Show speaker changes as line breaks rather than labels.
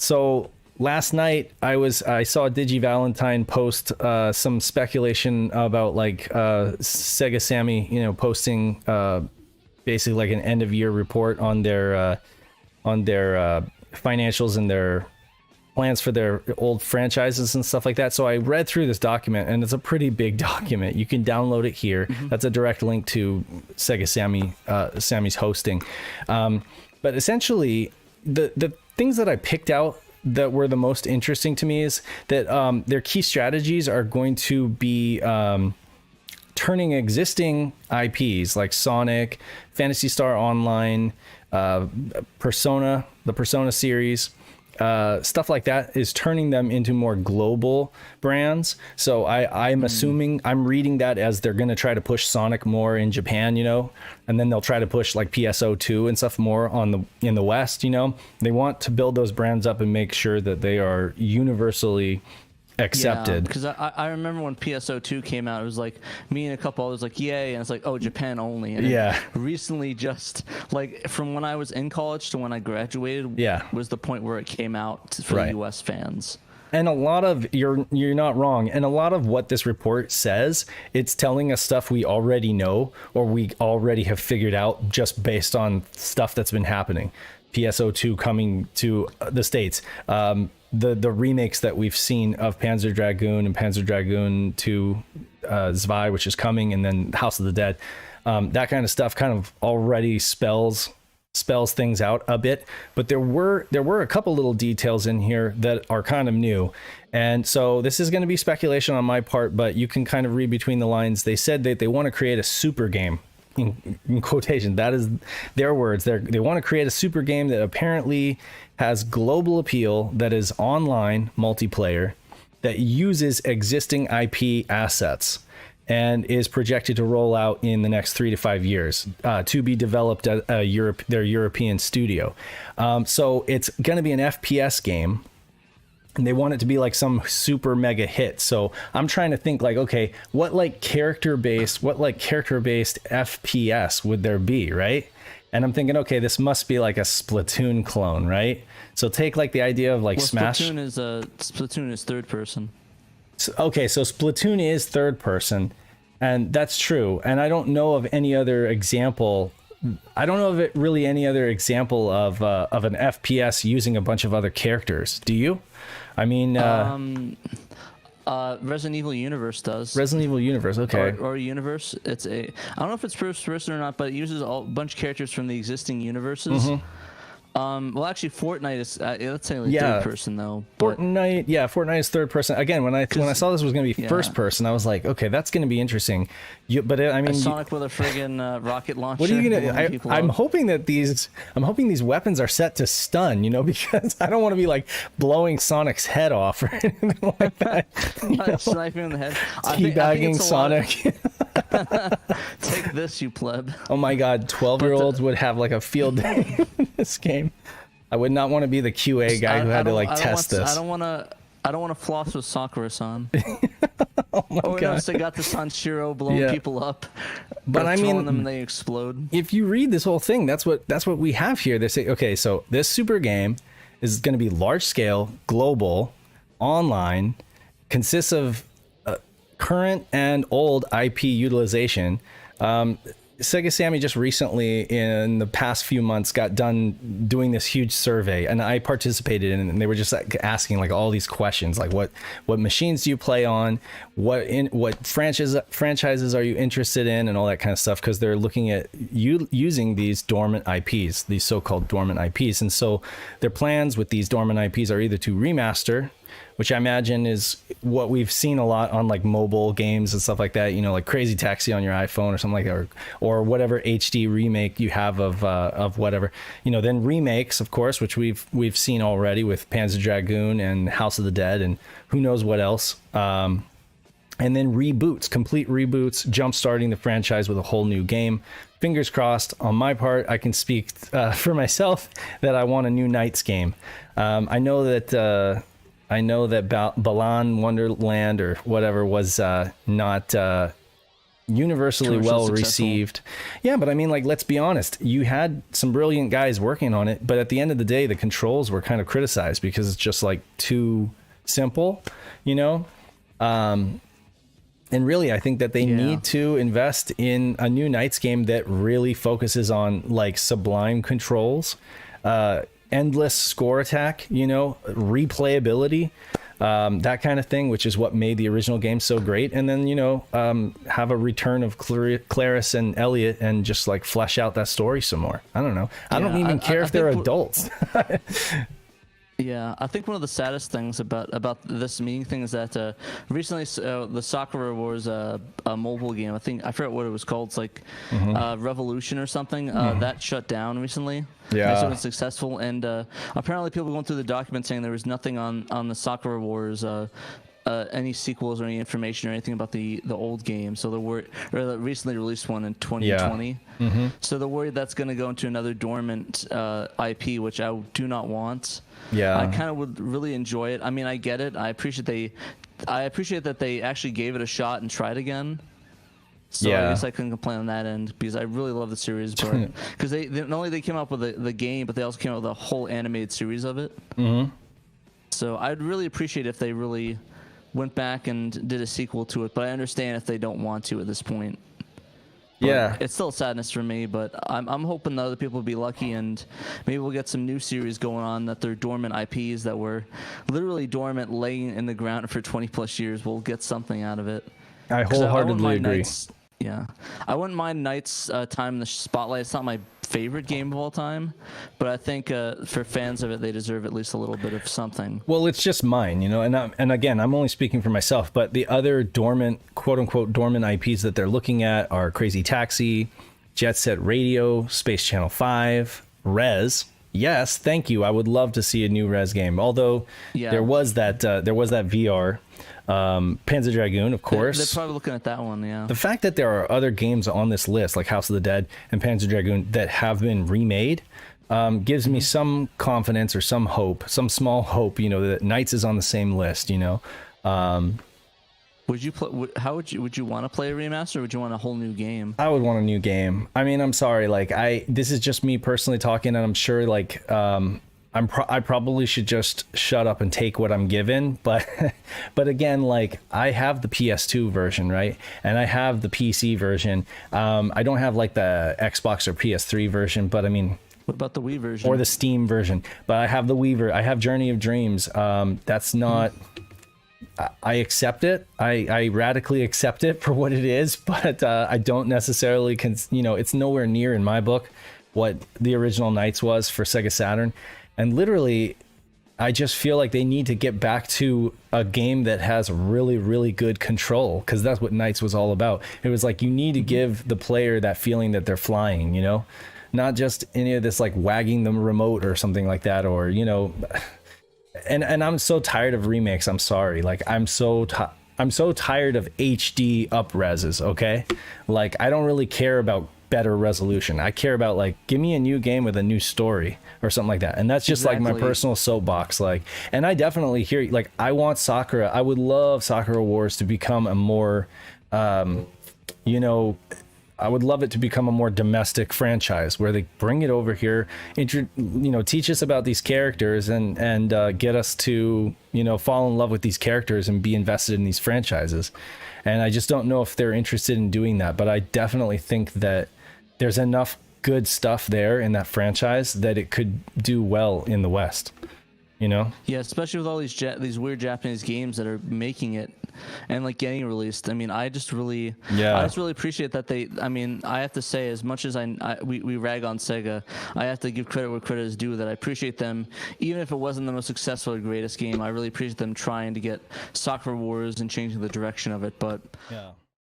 So last night I saw Digi Valentine post some speculation about like SegaSammy, posting basically like an end of year report on their financials and their plans for their old franchises and stuff like that. So I read through this document, and it's a pretty big document. You can download it here. That's a direct link to Sammy's hosting. But essentially, the things that I picked out that were the most interesting to me is that their key strategies are going to be turning existing IPs like Sonic, Phantasy Star Online, Persona, the Persona series, stuff like that, is turning them into more global brands. So I'm assuming, I'm reading that as they're going to try to push Sonic more in Japan, and then they'll try to push like PSO2 and stuff more in the West. They want to build those brands up and make sure that they are universally accepted.
Because I remember when PSO2 came out, it was like me and a couple others like, yay, and it's like, oh, Japan only. And it recently, just like from when I was in college to when I graduated, was the point where it came out for the US fans.
And a lot of, you're not wrong, and a lot of what this report says, it's telling us stuff we already know or we already have figured out just based on stuff that's been happening. PSO2 coming to the States, the remakes that we've seen of Panzer Dragoon and Panzer Dragoon 2 Zwei, which is coming, and then House of the Dead, that kind of stuff kind of already spells things out a bit. But there were a couple little details in here that are kind of new, and so this is going to be speculation on my part, but you can kind of read between the lines. They said that they want to create a super game. In quotation, that is their words. They want to create a super game that apparently has global appeal, that is online multiplayer, that uses existing IP assets, and is projected to roll out in the next 3 to 5 years, to be developed at their European studio. So it's going to be an FPS game, and they want it to be like some super mega hit. So I'm trying to think like, okay, what character based FPS would there be, right? And I'm thinking, okay, this must be like a Splatoon clone, right? So take like the idea of like Smash.
Splatoon is third person.
Okay, so Splatoon is third person, and that's true. And I don't know of any other example. I don't know of it really any other example of an FPS using a bunch of other characters. Do you? I mean,
Resident Evil Universe does.
Resident Evil Universe, okay.
Or Universe. I don't know if it's first person or not, but it uses a bunch of characters from the existing universes. Well, actually, Fortnite is let's say third person though.
Fortnite is third person. Again, when I saw this was going to be first person, I was like, okay, that's going to be interesting.
Sonic with a friggin' rocket launcher.
What are you gonna? I'm hoping these weapons are set to stun. Because I don't want to be like blowing Sonic's head off or anything like that.
Sniping in the head.
Teabagging Sonic.
Take this, you pleb.
Oh my God, 12-year-olds would have like a field day in this game. I would not want to be the QA guy who had to test this.
I don't want to floss with Sakura-san.
Oh my God.
No, Segata-san SHIRO blowing people up.
But I mean,
them and they explode.
If you read this whole thing, that's what we have here. They say, okay, so this super game is going to be large scale, global, online, consists of current and old IP utilization. SegaSammy just recently, in the past few months, got done doing this huge survey, and I participated in it, and they were just asking like all these questions, like what machines do you play on, what franchises are you interested in, and all that kind of stuff, because they're looking at using these dormant IPs, these so-called dormant IPs, and so their plans with these dormant IPs are either to remaster, which I imagine is what we've seen a lot on like mobile games and stuff like that, like Crazy Taxi on your iPhone or something like that, or whatever HD remake you have of whatever, then remakes, of course, which we've seen already with Panzer Dragoon and House of the Dead and who knows what else. And then reboots, complete reboots, jump-starting the franchise with a whole new game. Fingers crossed. On my part, I can speak for myself that I want a new Knights game. I know that Balan Wonderland or whatever was not universally well received. Yeah, but I mean, like, let's be honest, you had some brilliant guys working on it, but at the end of the day, the controls were kind of criticized because it's just like too simple, you know. And really, I think that they need to invest in a new Knights game that really focuses on like sublime controls, endless score attack, you know, replayability, that kind of thing, which is what made the original game so great. And then, you know, have a return of Clarice and Elliot and just like flesh out that story some more. I don't know. I don't even care if they're adults.
Yeah, I think one of the saddest things about this meeting thing is that recently the Sakura Wars a mobile game, I forget what it was called. It's like Revolution or something. That shut down recently. Yeah, it was successful, and apparently people going through the documents saying there was nothing on the Sakura Wars. Any sequels or any information or anything about the old game. So the recently released one in 2020. Yeah. So they're worried that's going to go into another dormant IP, which I do not want. Yeah, I kind of would really enjoy it. I mean, I get it. I appreciate that they actually gave it a shot and tried again. So I guess I couldn't complain on that end because I really love the series, but because they not only they came up with the game, but they also came up with a whole animated series of it. So I'd really appreciate if they really went back and did a sequel to it, but I understand if they don't want to at this point. But it's still sadness for me, but I'm hoping that other people will be lucky and maybe we'll get some new series going on that they're dormant IPs that were literally dormant, laying in the ground for 20 plus years. We'll get something out of it.
I wholeheartedly agree.
I wouldn't mind Knights time in the spotlight. It's not my favorite game of all time, but I think for fans of it, they deserve at least a little bit of something. Well,
it's just mine, you know, and again, I'm only speaking for myself, but the other dormant, quote unquote, dormant IPs that they're looking at are Crazy Taxi, Jet Set Radio, Space Channel 5, Rez. Yes, thank you. I would love to see a new Rez game. Although there was that VR. Panzer Dragoon, of course.
They're probably looking at that one, yeah.
The fact that there are other games on this list, like House of the Dead and Panzer Dragoon, that have been remade, gives me some confidence or some hope, some small hope, you know, that Knights is on the same list, you know.
Would you want to play a remaster, or would you want a whole new game?
I would want a new game. I mean, I'm sorry, like this is just me personally talking, and I'm sure like I probably should just shut up and take what I'm given, but again, like I have the PS2 version, right? And I have the PC version. I don't have like the Xbox or PS3 version, but I mean,
what about the Wii version
or the Steam version? But I have the Wii I have Journey of Dreams. That's not. I accept it. I radically accept it for what it is, but I don't necessarily it's nowhere near in my book what the original Knights was for Sega Saturn. And literally, I just feel like they need to get back to a game that has really, really good control, because that's what Knights was all about. It was like you need to give the player that feeling that they're flying, you know, not just any of this like wagging the remote or something like that, or, you know, and I'm so tired of remakes. I'm sorry. Like I'm so tired of HD up-reses, okay? Like I don't really care about better resolution. I care about like, give me a new game with a new story or something like that. And that's just like my personal soapbox. Like, and I definitely hear, like, I want Sakura. I would love Sakura Wars to become a more, you know, I would love it to become a more domestic franchise where they bring it over here, teach us about these characters and get us to, you know, fall in love with these characters and be invested in these franchises. And I just don't know if they're interested in doing that, but I definitely think that there's enough good stuff there in that franchise that it could do well in the West, you know?
Yeah, especially with all these weird Japanese games that are making it and like getting released. I mean, I just really appreciate that I have to say, as much as we rag on Sega, I have to give credit where credit is due, that I appreciate them, even if it wasn't the most successful or greatest game. I really appreciate them trying to get Sakura Wars and changing the direction of it. But